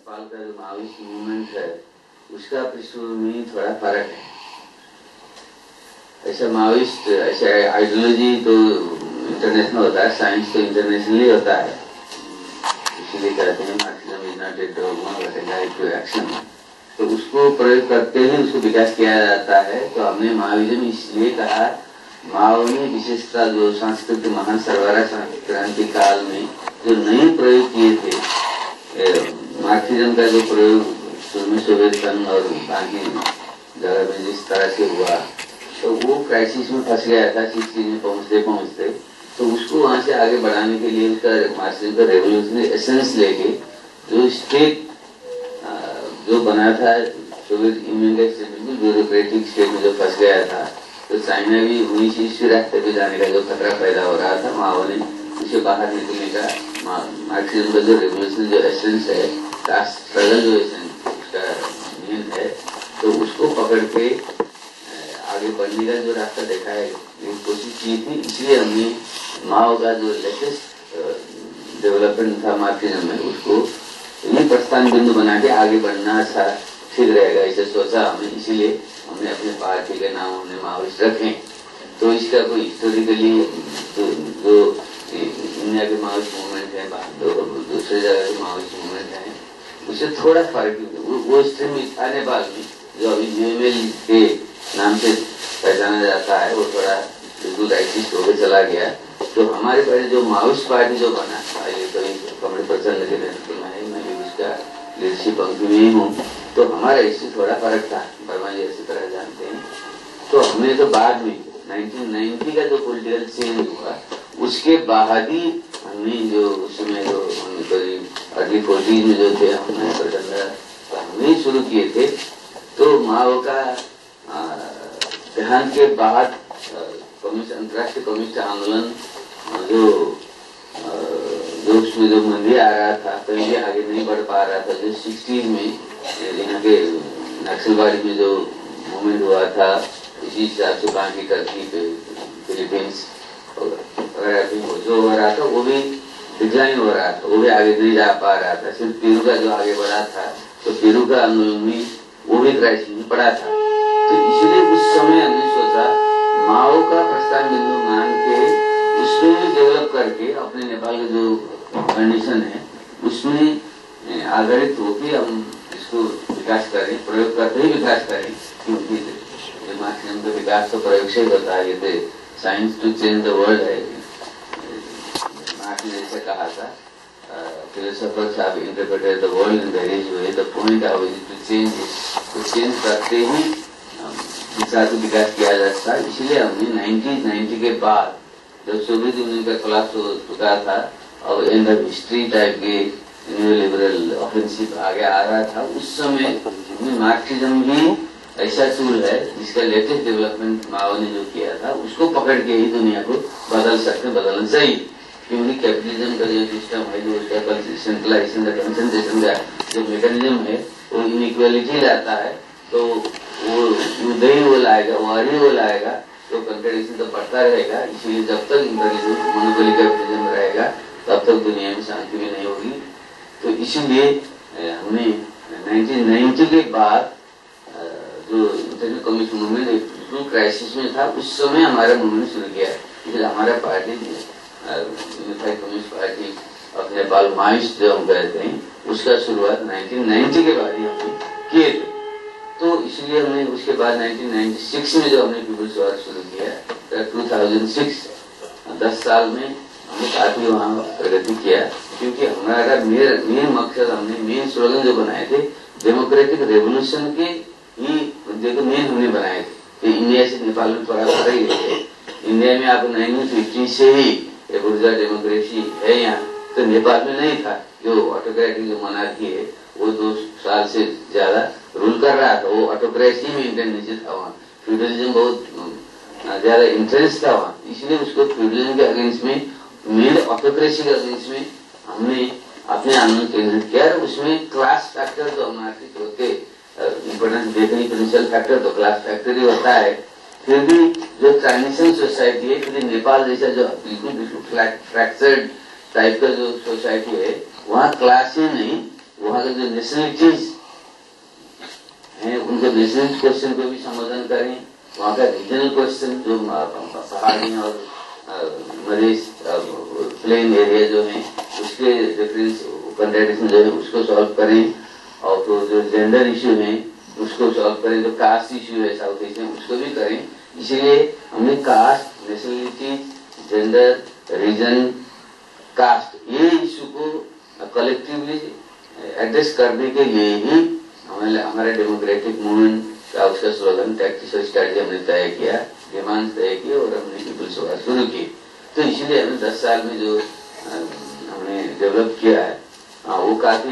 नेपाल का जो Maoist movement है उसका पृष्ठभूमि थोड़ा फर्क है। ऐसा माओइस्ट ऐसा आइडियोलॉजी तो इंटरनेशनल होता है, साइंस तो इंटरनेशनली होता है, इसलिए कहते हैं Marxism is not a dogma but a guide to action. तो उसको प्रयोग करते ही उसको विकास किया जाता है। तो हमने माओइज्म इसलिए कहा, माओ ने विशेषता जो सांस्कृतिक महान सरबराह क्रांति काल में जो नए प्रयोग किए थे, मार्क्सिज्म का जो प्रयोग सोवियत संघ और बाकी जगह में जिस तरह से हुआ, तो वो क्राइसिस में फंस गया था 60 में पहुंचते पहुंचते। तो उसको वहां से आगे बढ़ाने के लिए उसका मार्क्सिज्म का रेवोल्यूशनरी एसेंस लेके जो स्टेट जो बना था सोवियत यूनियन का बिल्कुल ब्यूरोक्रेटिक स्टेट में जो फंस गया था, तो चाइना भी 19 ईस्वी रास्ते पे जाने का जो खतरा पैदा हो रहा था, माओ ने उसे बाहर निकलने का मार्क्सिज्म का जो रेवोल्यूशनरी जो एसेंस है, स्ट्रगल जो एसेंस उसका मेन है, तो उसको पकड़ के आगे बढ़ने का जो रास्ता देखा है कोशिश की थी। इसलिए हमने माओ का जो लेटेस्ट डेवलपमेंट था मार्क्सिज्म में, उसको ये प्रस्थान बिंदु बना के आगे बढ़ना अच्छा ठीक रहेगा, इसे सोचा हमने। इसीलिए हमने अपने पार्टी के नाम हमने माओइस्ट रखे। तो इसका कोई हिस्टोरिकली जो इंडिया के माओइस्ट मूवमेंट है, दूसरे जगह के माओइस्ट मूवमेंट है, उससे थोड़ा फर्क वो स्ट्रीम था नेपाल में जो अभी यूएमएल के नाम से पहचाना जाता है, वो थोड़ा बिल्कुल राइटिस्ट होकर चला गया। तो हमारे पहले जो माओइस्ट पार्टी जो बना, ये तो कमल प्रचंड के नेतृत्व में है, मैं भी उसका लीडरशिप पंक्ति में ही हूँ, तो हमारा इससे थोड़ा फर्क था, वर्मा जी अच्छी तरह जानते हैं। तो हमने तो बाद में 1990 का जो पॉलिटिकल चेंज हुआ, उसके बाद ही हमने जो उसमें जो करीब अर्ली 40s में जो थे, हमने प्रचंड हमने शुरू किए थे। तो माओ का देहांत के बाद अंतर्राष्ट्रीय कम्युनिस्ट आंदोलन जो उसमें जो मंदी आ रहा था, पहले आगे नहीं बढ़ पा रहा था, जो 60s में यहाँ के नक्सलवाड़ी में जो मूवमेंट हुआ था, इसी हिसाब से बाकी टर्की पे फिलीपींस वगैरह जो हो रहा था, वो भी डिक्लाइन हो रहा था, वो भी आगे नहीं जा पा रहा था। सिर्फ पेरू का जो आगे बढ़ा था, तो पेरू का आंदोलन में वो भी क्राइसिस में पड़ा था। तो इसलिए उस समय हमने सोचा माओ का प्रस्थान बिंदु मान के उसमें डेवलप करके अपने नेपाल का जो कंडीशन है उसमें आधारित होकर हम इसको विकास करें, प्रयोग करते ही विकास करें। क्योंकि मार्क्सिज्म का विकास तो प्रयोग से ही होता है, ये science to change the world है, मार्क्स ने जैसे कहा था, philosophers have interpreted the world in various ways. The point of it is to change it. तो चेंज करते ही विचार को विकास किया जाता है। इसलिए हमने 1990 के बाद जब सोवियत यूनियन का कोलैप्स हो चुका था और एंड ऑफ हिस्ट्री टाइप के न्यू लिबरल ऑफेंसिव आगे आ रहा था, उस समय मार्क्सिज्म भी ऐसा टूल है जिसका लेटेस्ट डेवलपमेंट माओ ने जो किया था, उसको पकड़ के ही दुनिया को बदल सकते, बदलना चाहिए। क्योंकि कैपिटलिज्म का जो सिस्टम है, जो उसका सेंट्रलाइजेशन का कंसंट्रेशन का जो मैकेनिज्म है, वो इनइक्वालिटी लाता है। तो वो युद्ध ही वो लाएगा, वार ही वो लाएगा, तो कंट्रडिक्शन तो बढ़ता रहेगा। इसलिए जब तक इंटरनेशनल मोनोपोली कैपिटलिज्म रहेगा तब तक दुनिया में शांति भी नहीं होगी। तो इसीलिए हमने 1990 के बाद जो इंटरनेशनल कम्युनिस्ट मूवमेंट बिल्कुल क्राइसिस में था, उस समय हमारा मूवमेंट शुरू किया। इसलिए हमारा party unified communist party of Nepal Maoist जो हम कहते हैं, उसका शुरुआत 1990 के बाद ही हमने किए थे। तो इसलिए हमने उसके बाद 1996 में जो हमने पीपुल्स वॉर शुरू किया, 2006 10 साल में हमने काफी वहाँ प्रगति किया। क्योंकि हमारा मेन मकसद, हमने मेन स्लोगन जो बनाए थे, डेमोक्रेटिक रेवोल्यूशन के ही मुद्दे को मेन हमने बनाए थे। इंडिया से नेपाल में थोड़ा सा ही है। इंडिया में आप 1950 से ही बुर्जुआ डेमोक्रेसी है यहाँ, तो नेपाल में नहीं था। जो ऑटोक्रेटिक जो मनार्की है वो 2 साल से ज्यादा रूल कर रहा था, वो ऑटोक्रेसी में इंटेंडेंसी था वहाँ, फ्यूडलिज्म बहुत ज्यादा इंटरेस्ट था वहाँ। इसलिए उसको फ्यूडलिज्म के अगेंस्ट में, मेन ऑटोक्रेसी के अगेंस्ट में हमने अपने आंदोलन केंद्रित किया। उसमें क्लास फैक्टर जो हमारे होते इम्पोर्टेंस देखें, पोटेंशियल फैक्टर तो क्लास फैक्टर ही होता है। फिर भी जो ट्रांजिशन सोसाइटी है, क्योंकि नेपाल जैसा जो बिल्कुल फ्रैक्चर्ड टाइप का जो सोसाइटी है, वहाँ क्लास ही नहीं, वहाँ के जो नेशनलिटीज हैं उनके नेशनल क्वेश्चन को भी संबोधन करें, वहाँ का रीजनल क्वेश्चन जो पहाड़ी और मधेश प्लेन एरिया जो है उसके डिफरेंस कंट्राडिक्शन जो है उसको सॉल्व करें, और तो जो जेंडर इश्यू है उसको सॉल्व करें, जो कास्ट इश्यू है साउथ ईस्ट में उसको भी करें। इसीलिए हमने caste, nationality, gender, region, caste ये इश्यू को कलेक्टिवली एड्रेस करने के लिए ही हमारे डेमोक्रेटिक मूवमेंट का उसका स्लोगन टैक्टिकल स्ट्रेटजी हमने तय किया, डिमांड तय की और हमने पीपल्स वॉर शुरू की। तो इसीलिए हमने 10 साल में जो हमने डेवलप किया है वो काफी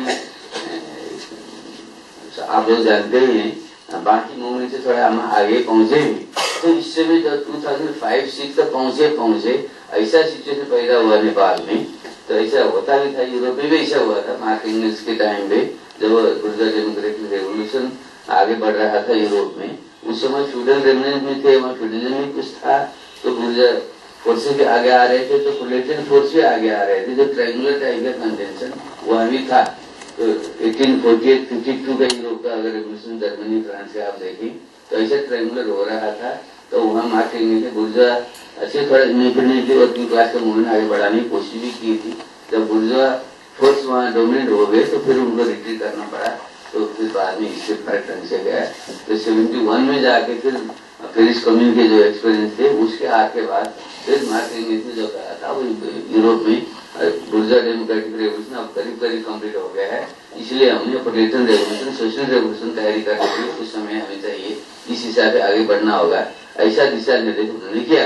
आप लोग जानते ही हैं, बाकी मूवमेंट से थोड़ा हम आगे पहुंचे भी। तो इससे भी जब 2005-06 तक पहुंचे ऐसा सिचुएशन पैदा हुआ नेपाल में, तो ऐसा होता भी था, यूरोप में भी ऐसा हुआ था मार्क एंगल्स के टाइम पे जब बुर्जुआ डेमोक्रेटिक रेवोल्यूशन आगे बढ़ रहा था यूरोप में। उस समय फ्यूडल रेमिनेंस में थे, वहाँ फ्यूडलिज्म में कुछ था, तो बुर्जुआ फोर्सेस भी आगे आ रहे थे, तो प्रोलेटेरियन फोर्स भी आगे आ रहे थे, जो ट्रायंगुलर टाइप का कंटेंशन वह भी था। तो 1848-52 का यूरोप का अगर रेवोल्यूशन जर्मनी फ्रांस से आप देखें तो ऐसा ट्रायंगुलर हो रहा था। तो वहाँ मार्क एंगल्स ने बुर्जुआ अच्छे थोड़ा इंडिपेंडेंटली वर्किंग क्लास का मूवमेंट आगे बढ़ाने की कोशिश भी की थी। जब बुर्जुआ फोर्स वहाँ डोमिनेट हो गए तो फिर उनको रिट्रीट करना पड़ा, तो फिर बाद में इससे फर्क ढंग से गया। तो 71 में जाके फिर पेरिस कम्यून के जो एक्सपीरियंस थे उसके आके बाद फिर मार्क एंगल्स ने जो कहा था वो यूरोप में बुर्जुआ डेमोक्रेटिक रेवोल्यूशन अब करीब कंप्लीट हो गया है। इसलिए हमने प्रोलेटेरियन रेवोल्यूशन, सोशल रेवोल्यूशन तैयारी करने के लिए कुछ समय हमें चाहिए, इस हिसाब से आगे बढ़ना होगा, ऐसा दिशा निर्देश उन्होंने किया।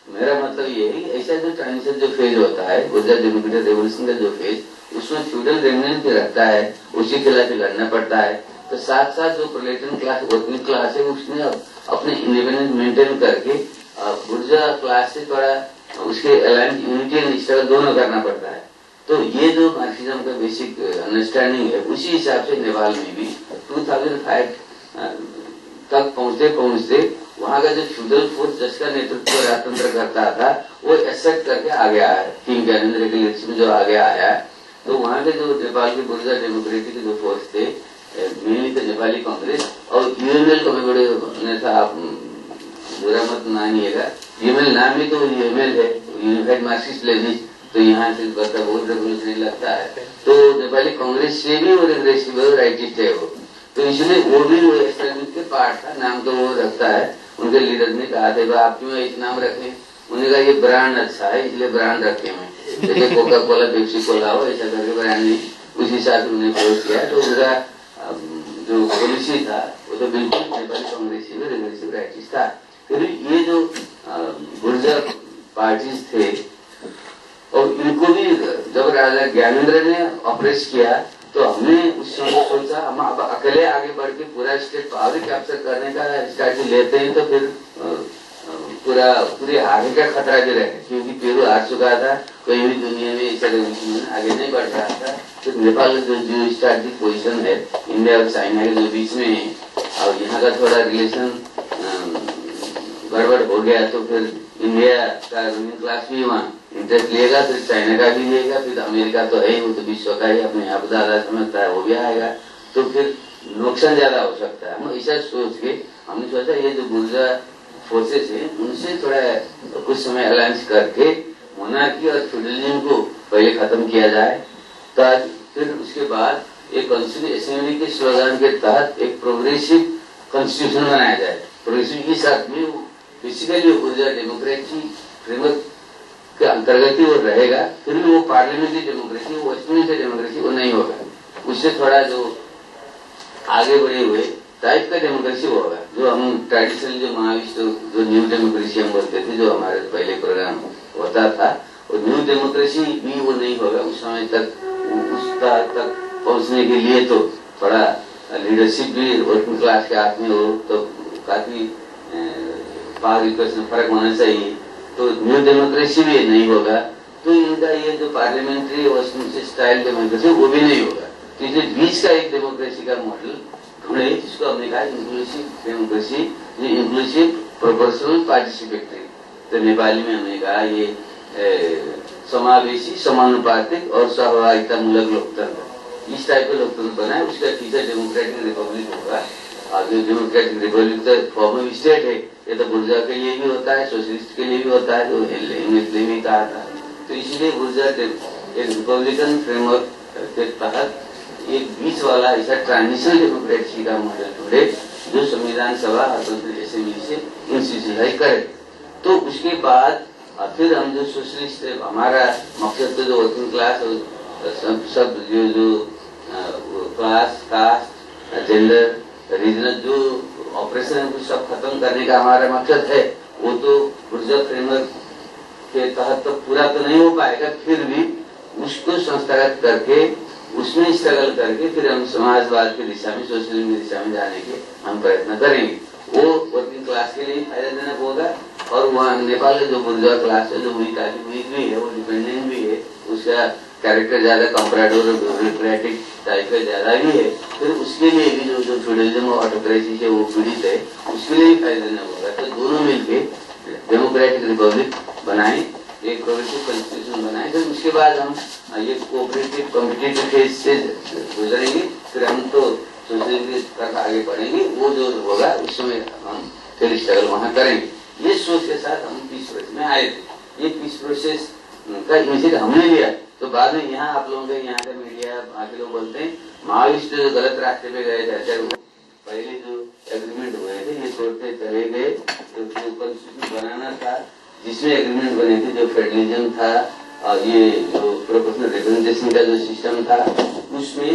मेरा मतलब ये है ऐसा जो ट्रांजिशन जो फेज होता है बुर्जुआ डेमोक्रेटिक रेवोल्यूशन का जो फेज, उसमें फ्यूडल रेमिनेंस भी रहता है, उसी के खिलाफ लड़ना पड़ता है। तो साथ साथ जो प्रोलेटेरियन क्लास, वर्किंग क्लास है, उसने अपने इंडिपेंडेंस मेंटेन करके बुर्जुआ क्लास से थोड़ा उसके अलायंस, यूनिटी एंड स्ट्रगल दोनों करना पड़ता है। तो ये जो मार्क्सिज्म का बेसिक अंडरस्टैंडिंग है, उसी हिसाब से नेपाल में भी 2005 तक पहुंचते वहाँ का जो फ्यूडल फोर्स जिसका नेतृत्व राजतंत्र करता था वो एक्सेप्ट करके आगे आया, किंग ज्ञानेंद्र के लीडरशिप में जो आगे आया। तो वहाँ के जो नेपाल के बुर्जुआ डेमोक्रेटिक जो फोर्स थे, मेनली तो नेपाली कांग्रेस और यूएमएल को मैं बड़े नेता, आप बुरा मत मानिएगा, यूएमएल नाम ही तो यूएमएल है, यूनिफाइड मार्क्सिस्ट लेनिस्ट, तो यहाँ से बता बहुत रेवोल्यूशनरी लगता है। तो नेपाली कांग्रेस से भी वो रिग्रेसिव राइटिस्ट है वो, तो इसलिए वो भी वो एक्सट्रीमिस्ट के पार्ट था, नाम तो वो रखता है। उनके लीडर ने कहा था आप क्यों एक नाम रखे, उन्होंने कहा ये ब्रांड अच्छा है इसलिए ब्रांड रखे हैं, जैसे कोका कोला, पेप्सी कोला हो, ऐसा करके ब्रांड ने उस हिसाब से उन्हें प्रयोग किया। तो उनका जो पॉलिसी था वो तो बिल्कुल नेपाली कांग्रेसी में रिग्रेसिव राइटिस्ट था। फिर ये जो बुर्जुआ पार्टीज थे और इनको भी जब राजा ज्ञानेंद्र ने ऑपरेट किया तो हमने उस समय सोचा हम अब अकेले आगे बढ़ के पूरा स्टेट पावर कैप्चर करने का स्ट्रैटेजी लेते हैं तो फिर पूरी आगे का खतरा भी रहे, क्योंकि पेरू हार चुका था, कहीं भी दुनिया में ऐसा आगे नहीं बढ़ रहा था। तो नेपाल जो जियो स्ट्रैटेजिक पोजिशन है इंडिया और चाइना के जो बीच में है, और यहाँ का थोड़ा रिलेशन गड़बड़ हो गया तो फिर इंडिया का रूलिंग क्लास भी वहाँ इंटरेस्ट लेगा, फिर चाइना का भी लेगा, फिर अमेरिका तो है वो तो विश्व का ही अपने आप ज्यादा समझता है वो भी आएगा, तो फिर नुकसान ज्यादा हो सकता है। हम ऐसा सोच के हमने सोचा ये जो बुर्जुआ फोर्सेस है उनसे थोड़ा कुछ समय अलायंस करके मोनार्की और फ्यूडलिज्म को पहले खत्म किया जाए, ताकि फिर उसके बाद एक कॉन्स्टिट्यूशन असेंबली के स्लोगन के तहत एक प्रोग्रेसिव कॉन्स्टिट्यूशन बनाया जाए। प्रोग्रेसिव के साथ में बेसिकली बुर्जुआ डेमोक्रेसी फ्रेमवर्क के अंतर्गत ही वो रहेगा, फिर भी वो पार्लियामेंट्री डेमोक्रेसी, वो वेस्टमिनिस्टर डेमोक्रेसी वो नहीं होगा, उससे थोड़ा जो आगे बढ़े हुए टाइप का डेमोक्रेसी होगा, जो हम ट्रेडिशनल जो महाविश्व जो न्यू डेमोक्रेसी हम बोलते थे, जो हमारे पहले प्रोग्राम होता था, और न्यू डेमोक्रेसी भी वो नहीं होगा उस समय तक। उस तक पहुंचने के लिए तो थोड़ा लीडरशिप भी वर्किंग क्लास के हाथ में हो, तो काफी पावर इक्वेशन फर्क होना चाहिए, तो न्यू डेमोक्रेसी भी नहीं होगा। तो इनका ये जो पार्लियामेंट्री वेस्टमिनिस्टर स्टाइल डेमोक्रेसी वो भी नहीं होगा, तो इसे बीच का एक डेमोक्रेसी का मॉडल ढूंढे, जिसको हमने कहा inclusive democracy, inclusive proportional participatory. तो नेपाली में हमने कहा ये समावेशी, समानुपातिक और सहभागिता मूलक लोकतंत्र। इस टाइप का लोकतंत्र बनाए, उसका फीचर डेमोक्रेटिक रिपब्लिक होगा। जो डेमोक्रेटिक रिपब्लिक का फॉर्म ऑफ स्टेट है, ये तो बुर्जा के लिए भी होता है, सोशलिस्ट के लिए भी होता है, जो ने भी कहा था। तो इसलिए बुर्जा एक रिपब्लिकन फ्रेमवर्क के तहत एक बीच वाला ऐसा ट्रांजिशनल डेमोक्रेसी का मॉडल ढूंढे जो संविधान सभा असेंबली से इंस्टीट्यूशनलाइज करे। तो उसके बाद फिर हम जो सोशलिस्ट, हमारा मकसद तो जो वर्किंग क्लास सब जो क्लास, कास्ट, जेंडर, रीजनल जो ऑपरेशन है वो सब खत्म करने का हमारा मकसद है। वो तो बुर्जा फ्रेमवर्क के तहत तो पूरा तो नहीं हो पाएगा, फिर भी उसको संस्थागत करके उसमें स्ट्रगल करके फिर हम समाजवाद की दिशा में, सोशलिज्म की दिशा में जाने के हम प्रयत्न करेंगे। वो वर्किंग क्लास के लिए फायदेजनक होगा। और वहाँ नेपाल का जो बुर्जा क्लास है, जो हुई काफी वीक भी है, वो डिपेंडेंट भी है, उसका कैरेक्टर ज्यादा कंपैरेटिव और ब्यूरोक्रेटिक टाइप का ज्यादा भी है, फिर उसके लिए भी जो फ्यूडलिज्म और ऑटोक्रेसी से वो पीड़ित है, उसके लिए भी फायदेजनक होगा। तो दोनों मिलकर डेमोक्रेटिक रिपब्लिक बनाए, एक प्रोग्रेसिव कॉन्स्टिट्यूशन बनाए। फिर उसके बाद हम ये कोऑपरेटिव कॉम्पिटिटिव फेज से गुजरेंगे, फिर हम तो सोशलिज्म की तरफ आगे बढ़ेंगे। वो जो होगा उसमें हम फिर स्ट्रगल वहां करेंगे। ये सोच के साथ हम पीस प्रोसेस में आए थे। ये पीस प्रोसेस का इनिशिएटिव हमने लिया। तो बाद में यहाँ आप लोगों के यहाँ का मीडिया बाकी लोग बोलते हैं माओइस्ट जो गलत रास्ते पे गए थे, अच्छा वो पहले जो एग्रीमेंट हुए थे ये तोड़ते चले गए। तो कॉन्स्टिट्यूशन बनाना था जिसमें एग्रीमेंट बने थे, जो फेडरलिज्म था और ये जो प्रोपोर्शनल रिप्रेजेंटेशन का जो सिस्टम था, उसमें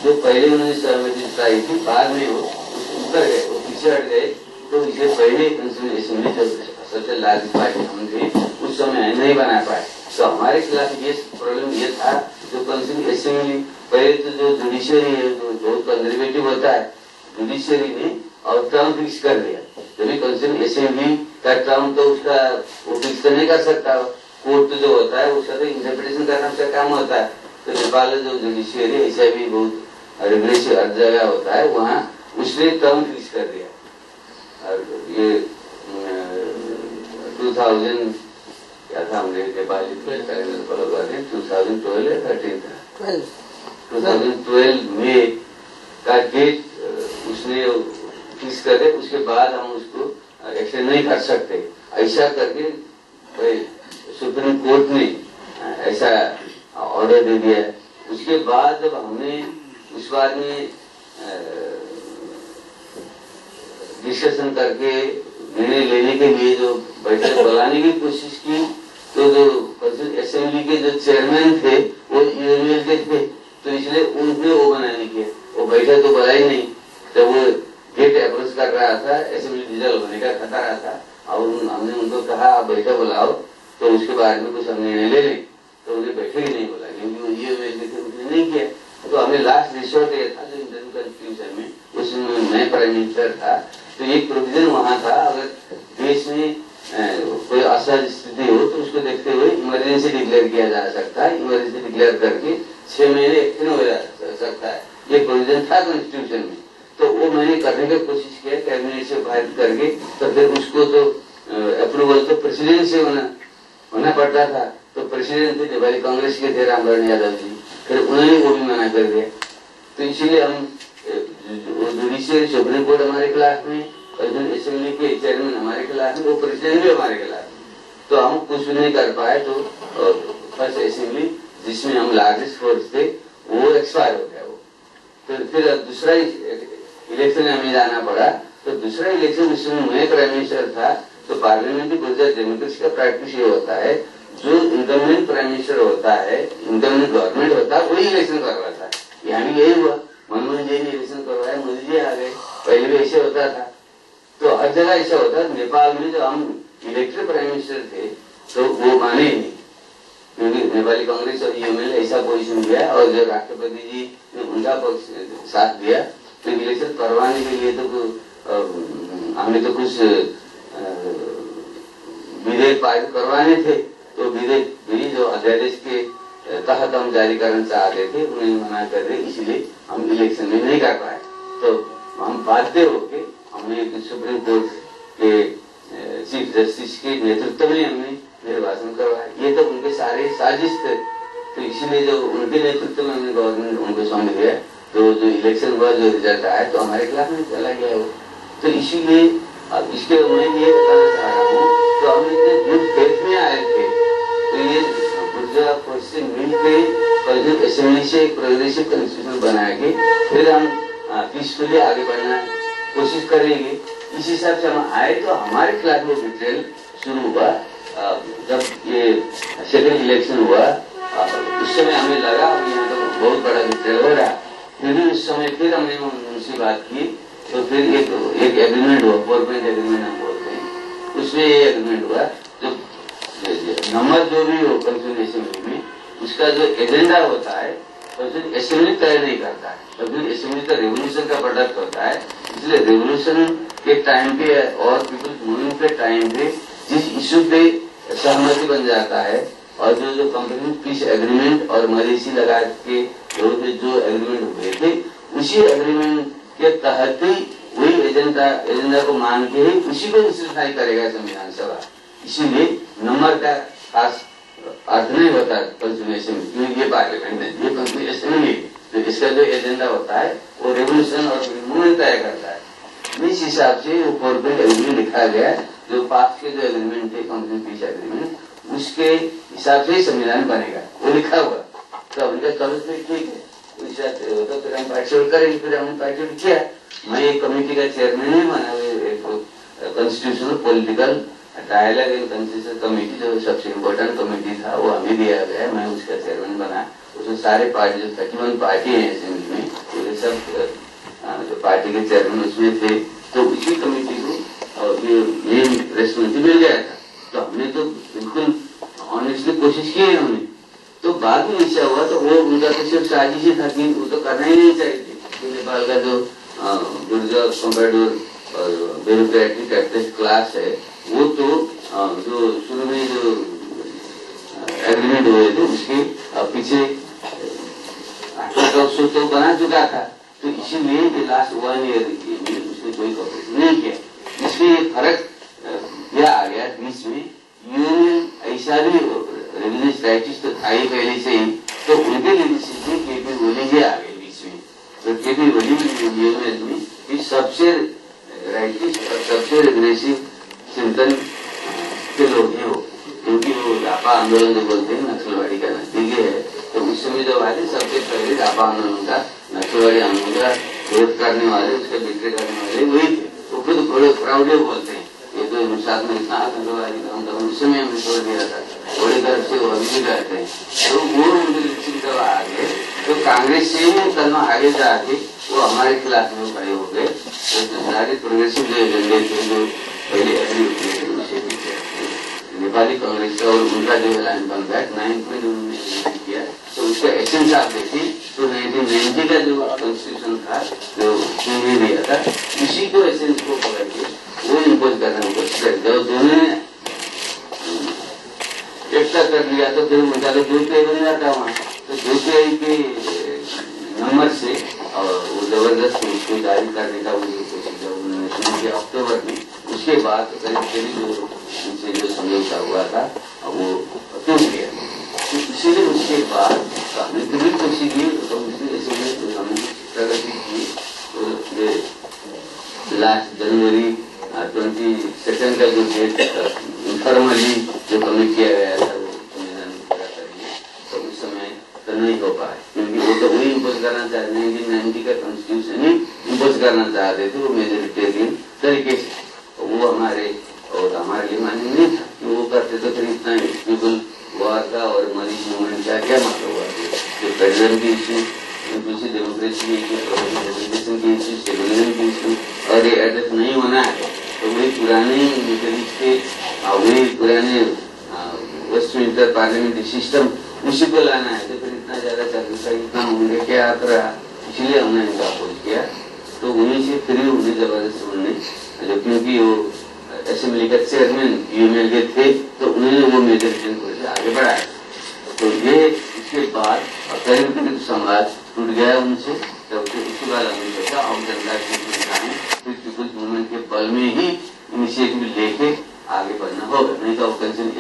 जो पहले उन्होंने सहमति जताई थी, बाद में वो उतर गए, वो पीछे हट गए। तो इसे पहले असेंबली सबसे लार्ज पार्टी हम थे, उस समय नहीं बना पाए। तो हमारे खिलाफ ये प्रॉब्लम ये था, जो कॉन्स्टिट्यूशन असेंबली पहले तो जो जुडिशियरी है, जो बहुत कंजर्वेटिव होता है, जुडिशियरी ने और टर्म फिक्स कर दिया। जब कॉन्स्टिट्यूशन असेंबली का टर्म तो उसका वो फिक्स नहीं कर सकता, कोर्ट जो होता है उसका तो इंटरप्रिटेशन करना उसका काम होता है। तो नेपाल जो जुडिशियरी ऐसा भी बहुत रिग्रेसिव हर जगह होता है, वहाँ उसने टर्म फिक्स कर दिया। और ये 2000 क्या था, हमने नेपाली 2012 या 13 था, 2012 में का डेट उसने फिक्स कर दे, उसके बाद हम उसको एक्सटेंड नहीं कर सकते। ऐसा करके सुप्रीम कोर्ट ने ऐसा ऑर्डर दे दिया। उसके बाद जब हमने उस बार में डिस्कशन करके निर्णय लेने के लिए जो बैठक बुलाने की कोशिश की, तो जो असेंबली के जो चेयरमैन थे वो यूएनएल के थे, तो इसलिए उन्होंने वो बनाने किया, वो बैठक तो बुलाई नहीं। जब वो गेट अप्रोच कर रहा था, असेंबली डिजल होने का खतरा था, और हमने उनको कहा आप बैठक बुलाओ, तो उसके बारे में कुछ हम निर्णय ले लें। तो उन्हें बैठक ही नहीं बोला, क्योंकि ये उसने नहीं किया। तो हमें लास्ट रिसोर्ट ये था जो इंटरनल कन्फ्यूजन में, उसमें नए प्राइम मिनिस्टर था, तो एक प्रोविजन वहां था, अगर देश में कोई असहज स्थिति हो तो उसको देखते हुए इमरजेंसी डिक्लेयर किया जा सकता है। इमरजेंसी डिक्लेयर करके 6 महीने एक्शन हो जा सकता है, ये प्रोविजन था कॉन्स्टिट्यूशन में। तो वो मैंने करने की कोशिश किया कैबिनेट से बाहर करके, तो फिर उसको तो अप्रूवल तो प्रेसिडेंट से होना पड़ता था। तो प्रेसिडेंट थे नेपाली कांग्रेस के थे रामवरण यादव जी, फिर उन्होंने वो भी मना कर दिया। तो इसीलिए हम जुडिशियरी सुप्रीम कोर्ट हमारे खिलाफ में, असेंबली के चेयरमैन हमारे खिलाफ में, वो प्रेसिडेंट भी हमारे खिलाफ में। तो हम कुछ भी नहीं कर पाए। तो फर्स्ट असेंबली जिसमें हम लार्जेस्ट फोर्स थे वो एक्सपायर हो गया। वो तो फिर दूसरा इलेक्शन हमें जाना पड़ा। तो दूसरा इलेक्शन उसमें मैं प्राइम मिनिस्टर था। तो पार्लियामेंट्री प्रोसेस डेमोक्रेसी का प्रैक्टिस ये होता है, जो इनकम्बेंट प्राइम मिनिस्टर होता है, इनकम्बेंट गवर्नमेंट होता है, वही इलेक्शन करवाता है। यहाँ भी यही हुआ, मनमोहन जी ने इलेक्शन करवाया, मोदी जी आ गए, पहले भी ऐसे होता था। तो हर जगह ऐसा होता है। नेपाल में जो हम इलेक्टेड प्राइम मिनिस्टर थे तो वो माने नहीं, क्योंकि नेपाली कांग्रेस और यूएमएल ऐसा पोजीशन दिया, और जो राष्ट्रपति जी ने उनका साथ दिया। तो इलेक्शन करवाने के लिए तो हमने तो कुछ विधेयक पारित करवाने थे। तो विधेयक भी जो अध्यादेश के तहत हम जारी करना चाहते थे, उन्हें मना कर दिया, इसलिए हम इलेक्शन में नहीं कर पाए। तो हम बाध्य होके हमने सुप्रीम कोर्ट के चीफ जस्टिस के नेतृत्व में हमने निर्वाचन करवाया। ये तो उनके सारे साजिश थे। तो इसीलिए जो उनके नेतृत्व में हमने गवर्नमेंट उनको सौंप दिया, तो जो इलेक्शन हुआ, जो रिजल्ट आया तो हमारे खिलाफ में चला गया वो। तो इसीलिए अब इसके मैं ये बताना चाह रहा हूँ, तो हम इतने गुड फेथ में आए थे, तो ये गुर्जर फोर्स से मिलकर असेंबली से एक प्रोग्रेसिव कॉन्स्टिट्यूशन बना के फिर हम पीसफुली आगे बढ़ना कोशिश करेंगे। इस हिसाब से हम आए, तो हमारे खिलाफ वो बिट्रेल शुरू हुआ जब ये सेकेंड इलेक्शन हुआ। उस समय हमें लगा यहाँ तो बहुत बड़ा बिट्रेल हो रहा। फिर उस समय फिर हमने उनसे बात की, तो फिर एक एग्रीमेंट हुआ, 4 पॉइंट एग्रीमेंट हम बोलते हैं। उसमें ये एग्रीमेंट हुआ, जो नंबर जो भी हो कंसोलिडेशन में, उसका जो एजेंडा होता है असेंबली तय नहीं करता है, कभी असेंबली तो रेवोल्यूशन का प्रोडक्ट होता है। इसलिए रेवोल्यूशन के टाइम पे और पीपल्स मूवमेंट के टाइम पे जिस इश्यू पे सहमति बन जाता है, और जो कंपनी पीस एग्रीमेंट और मलेसी लगा के जो एग्रीमेंट हुए थे, उसी एग्रीमेंट के तहत ही वही एजेंडा को मान के ही उसी को इंस्टीट्यूशनलाइज करेगा संविधान सभा। इसीलिए नंबर का खास अर्थ नहीं होता कंसोलिडेशन में, क्योंकि ये पार्लियामेंट है, ये कंसोलिडेशन नहीं। तो इसका जो एजेंडा होता है वो रेवोल्यूशन और मूवमेंट तय करता है। इस हिसाब से वो 4 पॉइंट एग्रीमेंट लिखा गया, जो पास के जो एग्रीमेंट थे कंपनी पीस एग्रीमेंट, उसके हिसाब से ही संविधान बनेगा, वो लिखा हुआ। तो उनका चलो ठीक है, तो फिर हम पार्टिसिपेट करेंगे। फिर हमने पार्टिसिपेट किया। मैं एक कमेटी का चेयरमैन ही बना, एक constitutional political dialogue and consensus committee, जो सबसे इम्पोर्टेंट कमेटी था, वो हमें दिया गया, मैं उसका चेयरमैन बना। उसमें सारे पार्टी, जो 31 पार्टी है असेंबली में, ये सब जो पार्टी के चेयरमैन उसमें थे। तो उसी कमेटी को ये रेस्पॉन्सिबिलिटी मिल गया था। तो हमने तो बिल्कुल ऑनेस्टली कोशिश की है उन्होंने। तो बाद में ऐसा हुआ, तो वो उनका तो सिर्फ साजिश ही था कि वो तो करना ही नहीं चाहिए। नेपाल का जो गुर्जर कंपेरेटिव और ब्यूरोक्रेटिक कैपिटलिस्ट क्लास है, वो तो जो शुरू में जो एग्रीमेंट हुए थे उसके पीछे तो बना चुका था। तो इसीलिए ये लास्ट 1 ईयर उसने कोई कॉपरेट नहीं किया। इसमें फर्क यह आ गया बीच में, यूनियन ऐसा भी रिलीजियस राइट्स तो था ही पहले से ही, तो उनके लीडरशिप में केपी ओली जी आ गए बीच में। तो केपी ओली में सबसे राइटिस्ट और सबसे रिग्रेसिव चिंतन के लोग हैं वो, क्योंकि वो रापा आंदोलन जो बोलते हैं नक्सलवाड़ी का नजदीक है। तो उस समय जब आए सबसे पहले रापा आंदोलन का, नक्सलवाड़ी आंदोलन का विरोध करने वाले, उसके बिक्री करने वाले वही थे। वो खुद बड़े प्राउडली बोलते हैं, ये तो साथ में इतना आतंकवादी काम था, उस समय हमने छोड़ दिया था, बड़ी तरफ से वो अभी भी कहते हैं। तो वो उनके जब आ गए, तो कांग्रेस से ही कदम आगे जाके वो हमारे खिलाफ में खड़े हो गए। तो सारे प्रोग्रेसिव जो एजेंडे थे, जो पहले एग्री हुए थे, उसे नेपाली कांग्रेस का और उनका जो एलाइन बन गया 9 में उन्होंने किया। तो उसका एसेंस आप देखें तो 1990 का जो कॉन्स्टिट्यूशन था, जो दिया था, इसी को एसेंस को पकड़ के वो इम्पोज करने की कोशिश कर। जब दोनों ने एकता कर लिया, तो फिर उनका तो जो पे बन जाता वहाँ, तो जो पे के नंबर से और वो जबरदस्त उसको जारी करने का उनकी कोशिश जब उन्होंने शुरू किया अक्टूबर में, उसके बाद करीब जो उनसे जो समझौता हुआ था वो टूट गया। तो इसीलिए उसके बाद हमने फिर भी कोशिश की, प्रगति की। तो लास्ट जनवरी 22 का जो डेट इनफॉर्मली जो कमिट किया गया था, वो पूरा करेंगे, तो उस समय तो नहीं हो पाए, क्योंकि वो तो वही इम्पोज करना चाहते, 1990 का कॉन्स्टिट्यूशन ही इम्पोज करना चाहते थे, वो मेजोरिटेरियन तरीके से। वो हमारे लिए मान्य नहीं था कि वो करते, तो फिर इतना पीपल वॉर का और मरीज मूवमेंट का क्या मतलब हुआ? जो फेडरल की इश्यू, इंक्लूसिव डेमोक्रेसी की इश्यू, एजुकेशन की इश्यू, सेकुलरिज्म की इश्यू, और ये एड्रेस नहीं होना है, तो वही पुराने के वही पुराने वेस्टमिंस्टर पार्लियामेंट्री सिस्टम उसी को लाना है। तो फिर इतना ज्यादा चलता, इतना होंगे क्या आता रहा, इसलिए हमने इनका अपोज किया। तो उन्हीं से फ्री होने जबरदस्त उन्होंने, जो क्योंकि वो असेंबली का चेयरमैन यूएमएलए थे, तो उन्होंने वो मेजोरिटी को आगे बढ़ाया। तो ये इसके बाद करीब समाज टूट गया उनसे। तब उसके बाद हमने सोचा और जनता की सुविधाएं पीपुल्स मूवमेंट के बल में ही इनिशिएटिव लेके आगे बढ़ना होगा, नहीं तो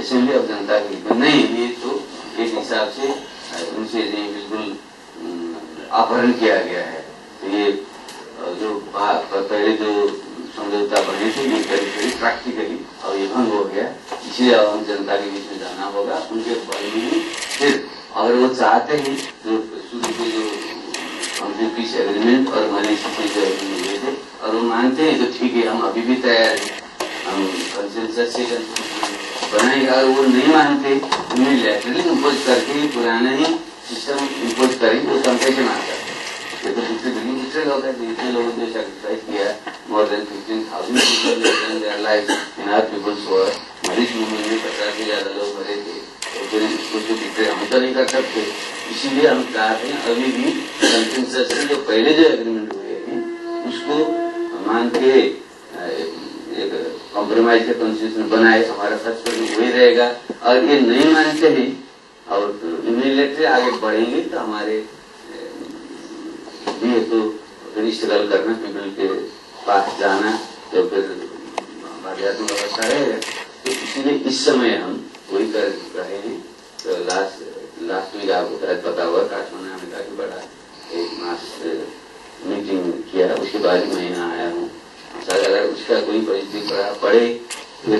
असेंबली ऑफ जनता की नहीं। ये तो एक हिसाब से चीजें बिल्कुल अपहरण किया गया है। तो ये जो पहले जो समझौता बने थे ये प्रैक्टिकली और ये भंग हो गया, इसलिए अब हम जनता के बीच में जाना होगा उनके बारे में। फिर अगर वो चाहते हैं जो शुरू के जो पीस एग्रीमेंट और मलेशिया से जो एग्रीमेंट हुए थे और वो मानते हैं तो ठीक है, हम अभी भी तैयार हैं, हम कंसेंसस से बनाएंगे। अगर वो नहीं मानते उन्हें लैटरली इम्पोज करके पुराना ही सिस्टम इम्पोज करेंगे, वो कंसेशन आता है। ये तो दूसरे लोग हैं, इतने लोगों ने सैक्रिफाइस किया, more than 15,000 people their life in our people's war. मरीज मूवमेंट में 50 से ज्यादा लोग मरे थे, तो फिर उसको डिक्लेयर हम तो नहीं कर सकते। इसीलिए हम चाहते हैं अभी भी कंसेंसस से जो पहले जो एग्रीमेंट हुए हैं उसको मान के एक कॉम्प्रोमाइज का कॉन्स्टिट्यूशन बनाए, हमारा फर्स्ट वही रहेगा। और ये नहीं मानते हैं और इमीडिएटली आगे बढ़ेंगे तो हमारे लिए तो फिर स्ट्रगल करना, पीपल के पास जाना, तो फिर आध्यात्मिक अवस्था रहेगा। तो इसलिए इस समय हम वही कर रहे हैं। तो लास्ट वीक आपको शायद पता हुआ काठमांडू में काफी बड़ा एक मास मीटिंग किया, उसके बाद ही महीना आया हूँ। शायद अगर उसका कोई परिस्थिति पड़े फिर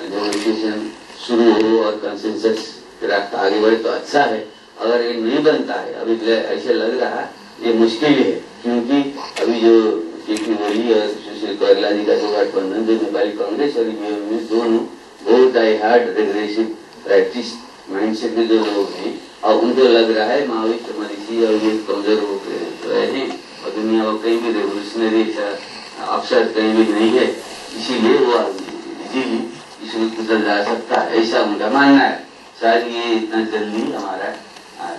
नेगोशिएशन शुरू हो और कंसेंसस के रास्ता आगे बढ़े तो अच्छा है। अगर ये नहीं बनता है, अभी ऐसे लग रहा है ये मुश्किल है, क्योंकि अभी जो केपी ओली और सुशील कोइराला जी का जो गठबंधन, जो नेपाली कांग्रेस और में दोनों बहुत die hard regressive practice mindset के जो लोग हैं और उनको लग रहा है माओवादी मरीजी और ये कमजोर हो गए हैं और दुनिया में कहीं भी रेवोल्यूशनरी अवसर कहीं भी नहीं है, इसीलिए वो इसमें गुजर जा सकता है, ऐसा उनका मानना है। शायद ये इतना जल्दी हमारा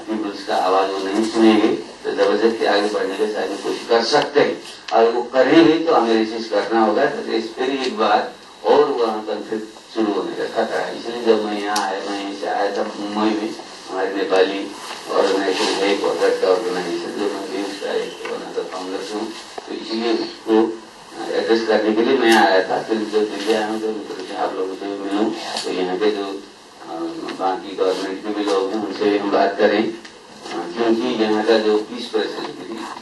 पीपल्स का आवाज वो नहीं सुनेंगे, तो जबरदस्ती आगे बढ़ने का शायद कोशिश कर सकते हैं। अगर वो करेंगे तो हमें रिसीव करना होगा, तो फिर एक बार और वहाँ कॉन्फ्लिक्ट शुरू होने का खतरा है। इसलिए जब मैं यहाँ आया, मैं यहीं से आया था मुंबई में, हमारे नेपाली ऑर्गेनाइजेशन है, एक ऑर्गेनाइजेशन जो मैं भी उसका एक फाउंडर हूँ, तो इसीलिए उसको एड्रेस करने के लिए मैं आया था। फिर जब दिल्ली आया हूँ तो आप लोगों से भी मिलूँ, तो यहाँ के जो बाकी गवर्नमेंट के भी लोग हैं उनसे भी हम बात करें, क्योंकि यहाँ का जो पीस प्रोसेस,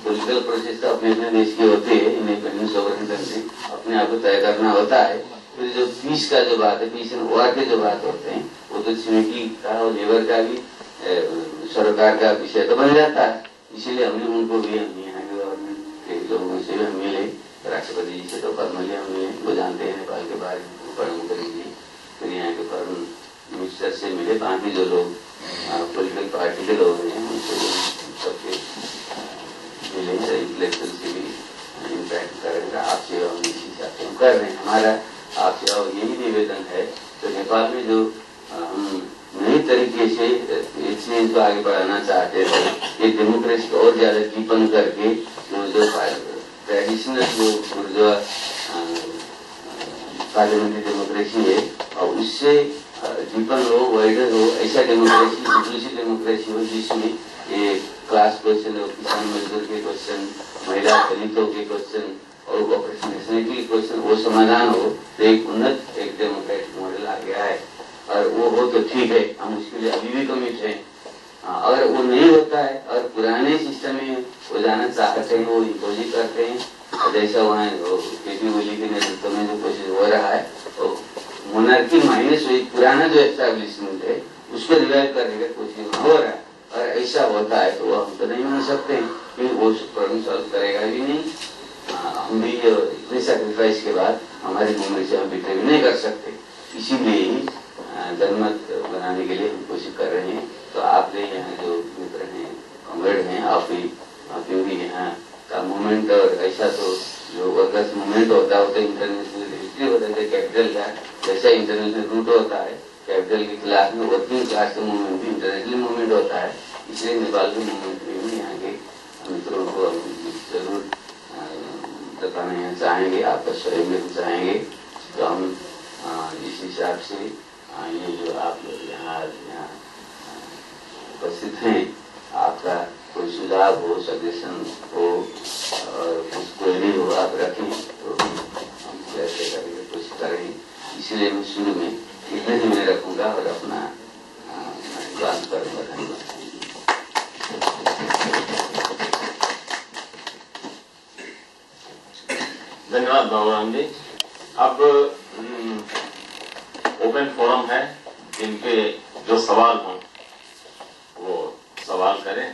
पॉलिटिकल प्रोसेस तो अपने अपने देश के होते हैं, इंडिपेंडेंट सोवरेन कंट्री अपने आप को तय करना होता है। फिर जो पीस का जो बात है, पीस एंड वॉर के जो बात होते हैं, वो तो सिक्योरिटी का और लेबर का भी सरकार का विषय तो बन जाता है। इसीलिए हमने उनको भी, हम यहाँ के गवर्नमेंट के लोगों से भी हम मिले, राष्ट्रपति जी से तो पर्सनली हम मिले, वो जानते हैं नेपाल के बारे में, प्रधानमंत्री जी, फिर यहाँ के फॉरेन मिनिस्टर से मिले, बाकी जो लोग पॉलिटिकल पार्टी के लोग हैं उनसे सबके मिले, इलेक्शन से भी इंटरेक्ट करेंगे। आपसे हम इसी हिसाब से हम कर रहे हैं। हमारा आपसे और यही निवेदन है, तो नेपाल में जो हम नए तरीके से इस चीज को आगे बढ़ाना चाहते थे, ये डेमोक्रेसी को और ज्यादा डीपन करके जो ट्रेडिशनल जो पार्लियामेंट्री डेमोक्रेसी है और उससे डीपन हो, वाइडर हो, ऐसा डेमोक्रेसी, इंक्लूसिव डेमोक्रेसी हो जिसमें ये क्लास क्वेश्चन और किसान मजदूर के क्वेश्चन, महिला दलितों के क्वेश्चन और ऑपरेशन नेशनलिटी के क्वेश्चन वो समाधान हो, तो एक उन्नत एक डेमोक्रेटिक मॉडल आ गया है। और वो हो तो ठीक है, हम उसके लिए अभी भी कमिट हैं। अगर वो नहीं होता है और पुराने सिस्टम में वो जाना चाहते हैं, वो इम्पोज करते हैं, जैसा वहाँ केपी ओली के नेतृत्व में जो कोशिश हो रहा है, तो मोनार्की माइनस पुराना जो एस्टैब्लिशमेंट है उसको रिवाइव करने का कोशिश हो रहा है। और ऐसा होता है तो हम तो नहीं मान सकते क्योंकि वो प्रॉब्लम सॉल्व करेगा भी नहीं। हम भी इतने सेक्रीफाइस के बाद हमारी मूवमेंट से हम बिट्रे भी नहीं कर सकते, इसीलिए ही जनमत बनाने के लिए हम कोशिश कर रहे हैं। तो आपने यहाँ जो मित्र हैं, कॉमरेड हैं, आप भी यहाँ का मूवमेंट, और ऐसा तो जो वर्कर्स मूवमेंट होता है इंटरनेशनल हिस्ट्री होता है कैपिटल का, जैसा इंटरनेशनल रूट होता है कैपिटल के खिलाफ में वर्किंग क्लास का मूवमेंट भी इंटरनेशनल मूवमेंट होता है। इसलिए नेपाल के मूवमेंट में भी यहाँ के मित्रों को जरूर बताना चाहेंगे, आपका सहयोग में चाहेंगे। तो हम इस हिसाब से ये जो आप यहाँ उपस्थित हैं, आपका कोई सुझाव हो, सजेशन हो और कुछ क्वेरी हो आप रखें, तो हम कैसे करने की कोशिश करें। इसलिए मैं शुरू में इतने ही मैं रखूंगा और अपना बात करूँगा। धन्यवाद। धन्यवाद बाबूराम जी। अब ओपन फोरम है, जिनके जो सवाल हों वो सवाल करें।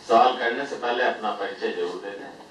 सवाल करने से पहले अपना परिचय जरूर दे दें।